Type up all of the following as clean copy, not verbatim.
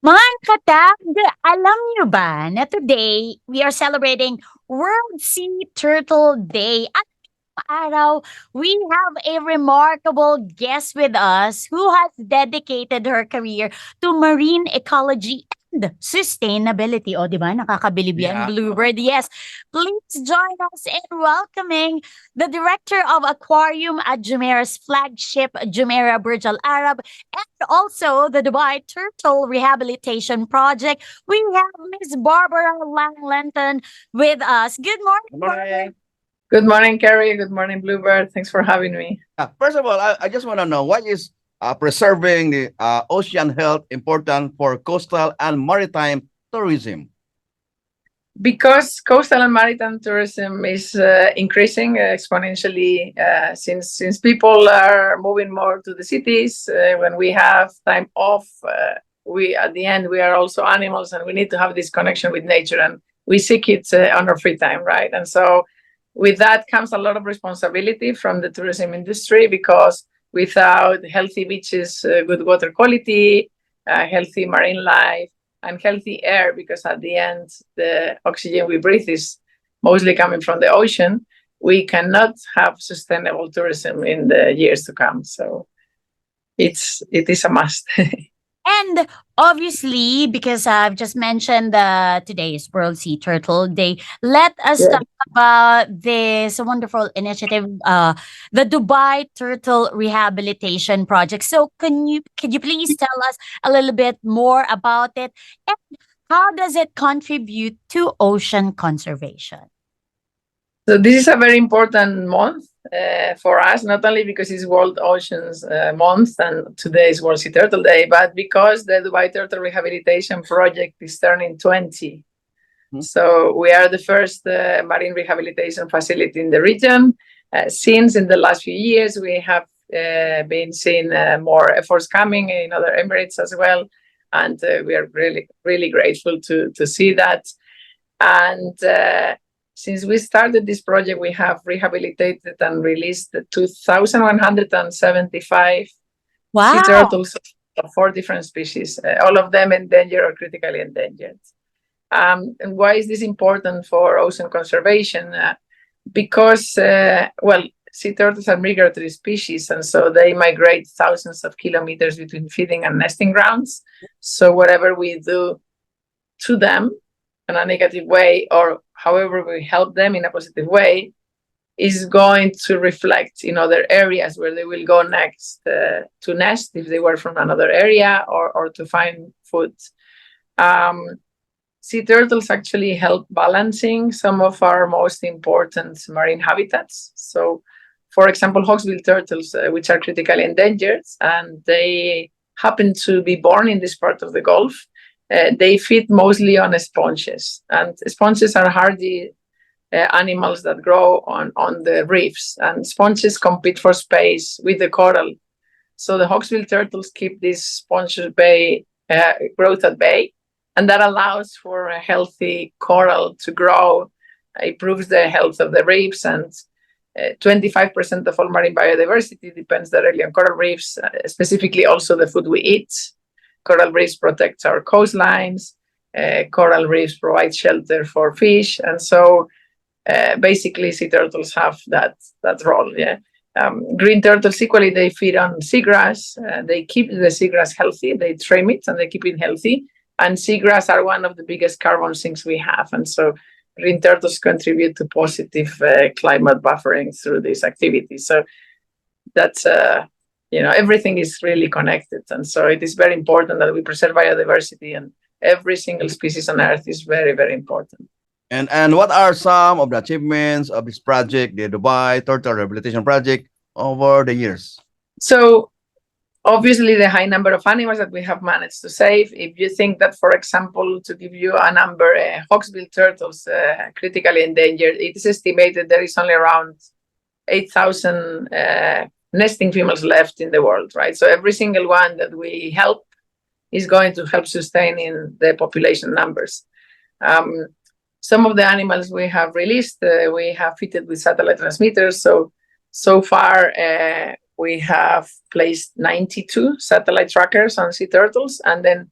Mga katag, alam niyo ba na today we are celebrating World Sea Turtle Day? At araw, we have a remarkable guest with us who has dedicated her career to marine ecology and sustainability. O, di ba? Nakakabilib yan, Yeah. Bluebird. Yes. Please join us in welcoming the director of Aquarium at Jumeirah's flagship, Jumeirah Burj Al Arab, and also the Dubai Turtle Rehabilitation Project. We have Miss Barbara Lang-Lenton with us. Good morning, Good Barbara. morning. Good morning, Carrie. Good morning, Bluebird. Thanks for having me. First of all, I just want to know what is preserving the ocean health important for coastal and maritime tourism? Because coastal and maritime tourism is increasing exponentially since people are moving more to the cities. When we have time off, we at the end we are also animals, and we need to have this connection with nature, and we seek it on our free time, right? And so, with that comes a lot of responsibility from the tourism industry because without healthy beaches, good water quality, healthy marine life, and healthy air, because at the end the oxygen we breathe is mostly coming from the ocean, we cannot have sustainable tourism in the years to come. So it is a must. And obviously, because I've just mentioned today is World Sea Turtle Day, let us Yeah. talk about this wonderful initiative, the Dubai Turtle Rehabilitation Project. So, could you please tell us a little bit more about it, and how does it contribute to ocean conservation? So this is a very important month for us, not only because it's World Oceans Month and today is World Sea Turtle Day, but because the Dubai Turtle Rehabilitation Project is turning 20. So we are the first marine rehabilitation facility in the region. Since in the last few years, we have been seeing more efforts coming in other Emirates as well. And we are really, really grateful to see that. And since we started this project, we have rehabilitated and released 2,175 sea turtles of 4 different species, all of them endangered or critically endangered. And why is this important for ocean conservation? Because, sea turtles are migratory species, and so they migrate thousands of kilometers between feeding and nesting grounds. So whatever we do to them in a negative way, or however we help them in a positive way, is going to reflect in other areas where they will go next to nest if they were from another area, or to find food. Sea turtles actually help balancing some of our most important marine habitats. So, for example, hawksbill turtles, which are critically endangered, and they happen to be born in this part of the Gulf. They feed mostly on sponges, and sponges are hardy animals that grow on the reefs, and sponges compete for space with the coral. So the hawksbill turtles keep this sponge growth at bay, and that allows for a healthy coral to grow, improves the health of the reefs, and 25% of all marine biodiversity depends directly on coral reefs, specifically also the food we eat. Coral reefs protect our coastlines, coral reefs provide shelter for fish, and so basically sea turtles have that role. Yeah. Green turtles equally, they feed on seagrass. They keep the seagrass healthy, they trim it and they keep it healthy. And seagrass are one of the biggest carbon sinks we have, and so green turtles contribute to positive climate buffering through this activity. So that's everything is really connected, and so it is very important that we preserve biodiversity, and every single species on Earth is very, very important. And what are some of the achievements of this project, the Dubai Turtle Rehabilitation Project, over the years? So obviously the high number of animals that we have managed to save. If you think that, for example, to give you a number, hawksbill turtles, critically endangered, it is estimated there is only around 8,000 nesting females left in the world, right? So every single one that we help is going to help sustaining the population numbers. Some of the animals we have released, we have fitted with satellite transmitters. So far, we have placed 92 satellite trackers on sea turtles, and then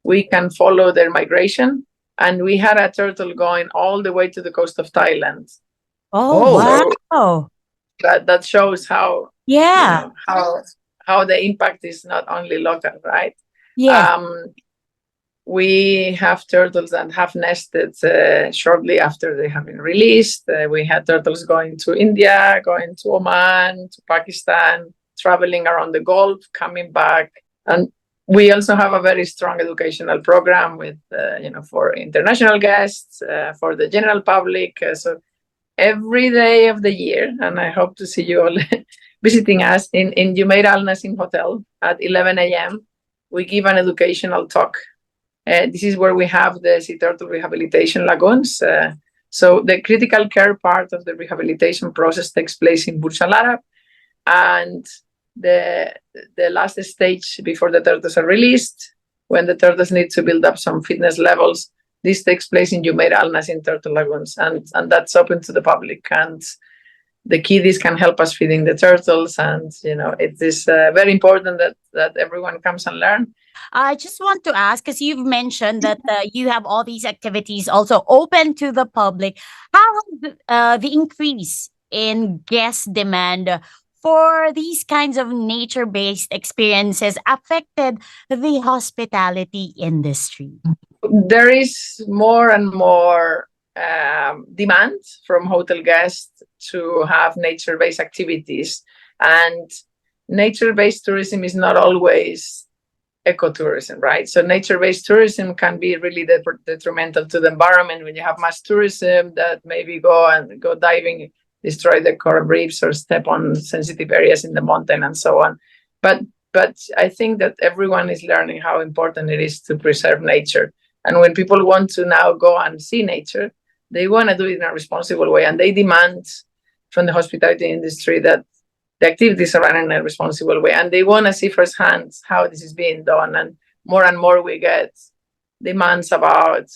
we can follow their migration. And we had a turtle going all the way to the coast of Thailand. Oh, So wow. that shows how Yeah. how the impact is not only local, right? Yes. We have turtles that have nested shortly after they have been released. We had turtles going to India, going to Oman, to Pakistan, traveling around the Gulf, coming back. And we also have a very strong educational program with, for international guests, for the general public. So every day of the year, and I hope to see you all visiting us in Jumeirah Al Nasim Hotel at 11 a.m. We give an educational talk. This is where we have the sea turtle rehabilitation lagoons. So the critical care part of the rehabilitation process takes place in Burj Al Arab, and the last stage before the turtles are released, when the turtles need to build up some fitness levels, this takes place in Jumeirah Al Nasim Turtle Lagoons, and that's open to the public. And the kiddies can help us feeding the turtles, and it is very important that everyone comes and learn. I just want to ask, because you've mentioned that you have all these activities also open to the public. How has the increase in guest demand for these kinds of nature-based experiences affected the hospitality industry? There is more and more demand from hotel guests to have nature-based activities, and nature-based tourism is not always ecotourism, right? So nature-based tourism can be really detrimental to the environment when you have mass tourism that maybe go diving, destroy the coral reefs, or step on sensitive areas in the mountain and so on. But I think that everyone is learning how important it is to preserve nature. And when people want to now go and see nature, they want to do it in a responsible way, and they demand from the hospitality industry that the activities are run in a responsible way, and they want to see firsthand how this is being done. And more we get demands about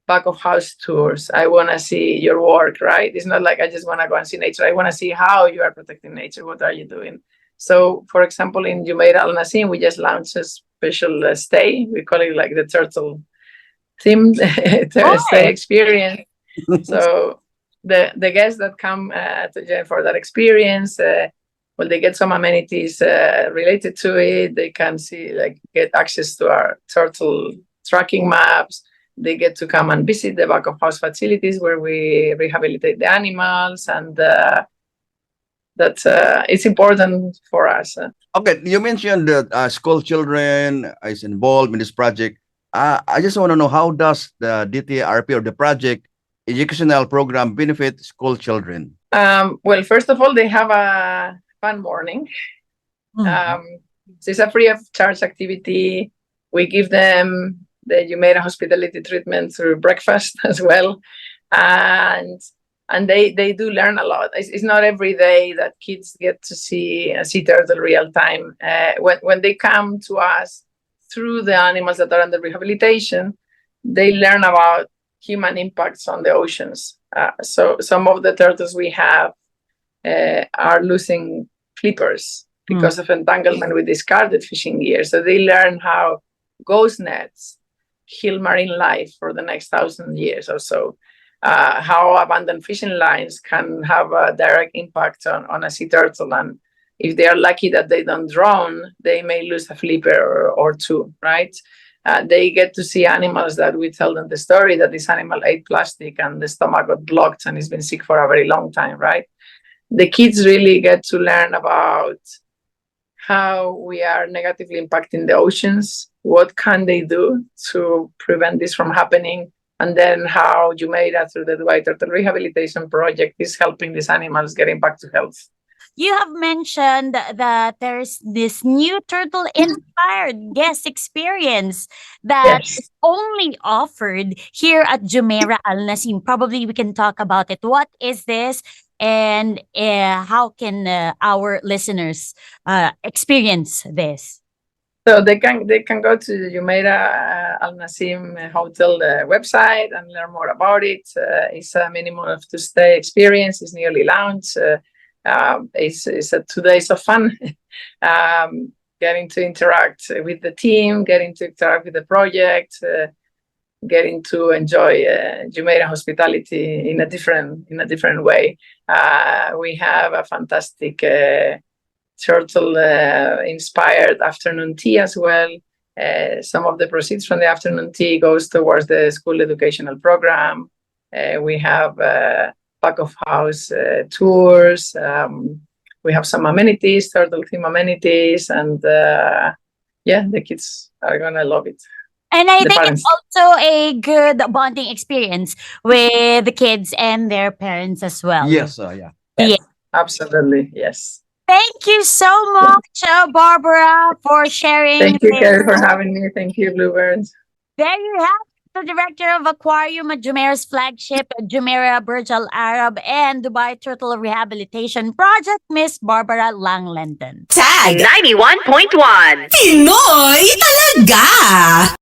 back of house tours. I want to see your work, right? It's not like I just want to go and see nature. I want to see how you are protecting nature. What are you doing? So, for example, in Jumeirah Al Nasim, we just launched a special stay. We call it like the turtle themed stay experience. So the guests that come for that experience, well, they get some amenities related to it. They can get access to our turtle tracking maps. They get to come and visit the back of house facilities where we rehabilitate the animals, and that's it's important for us. Okay, you mentioned that school children is involved in this project. I just want to know, how does the DTRP or the project educational program benefit school children? Well, first of all, they have a fun morning. So it's a free of charge activity. We give them the Jumeirah hospitality treatment through breakfast as well, and they do learn a lot. It's not every day that kids get to see a sea turtle real time. When they come to us through the animals that are under rehabilitation, they learn about human impacts on the oceans. So some of the turtles we have are losing flippers because of entanglement with discarded fishing gear. So they learn how ghost nets kill marine life for the next 1,000 years or so. How abandoned fishing lines can have a direct impact on a sea turtle. And if they are lucky that they don't drown, they may lose a flipper or two, right? They get to see animals that we tell them the story that this animal ate plastic and the stomach got blocked and it's been sick for a very long time, right? The kids really get to learn about how we are negatively impacting the oceans, what can they do to prevent this from happening, and then how Jumeirah, through the Dubai Turtle Rehabilitation Project, is helping these animals getting back to health. You have mentioned that there's this new turtle inspired guest experience that is only offered here at Jumeirah Al Nasim. Probably we can talk about it. What is this, and how can our listeners experience this? So they can go to the Jumeirah Al Nasim Hotel website and learn more about it. It's a minimum of 2-stay experience. It's nearly launched. It's 2 days of fun. getting to interact with the team, getting to interact with the project, getting to enjoy Jumeirah hospitality in a different way. We have a fantastic turtle inspired afternoon tea as well. Some of the proceeds from the afternoon tea goes towards the school educational program. We have back of house tours. We have some amenities, turtle theme amenities, and the kids are gonna love it. And I The think it's parents. also a good bonding experience with the kids and their parents as well. Yes, yeah. Yeah. Absolutely, yes. Thank you so much, Barbara, for sharing. Thank you, Kerry, for having me. Thank you, Bluebirds. There you have the director of Aquarium at Jumeirah's flagship, Jumeirah Burj Al Arab, and Dubai Turtle Rehabilitation Project, Miss Barbara Lang-Lenton. Tag 91.1 Pinoy talaga!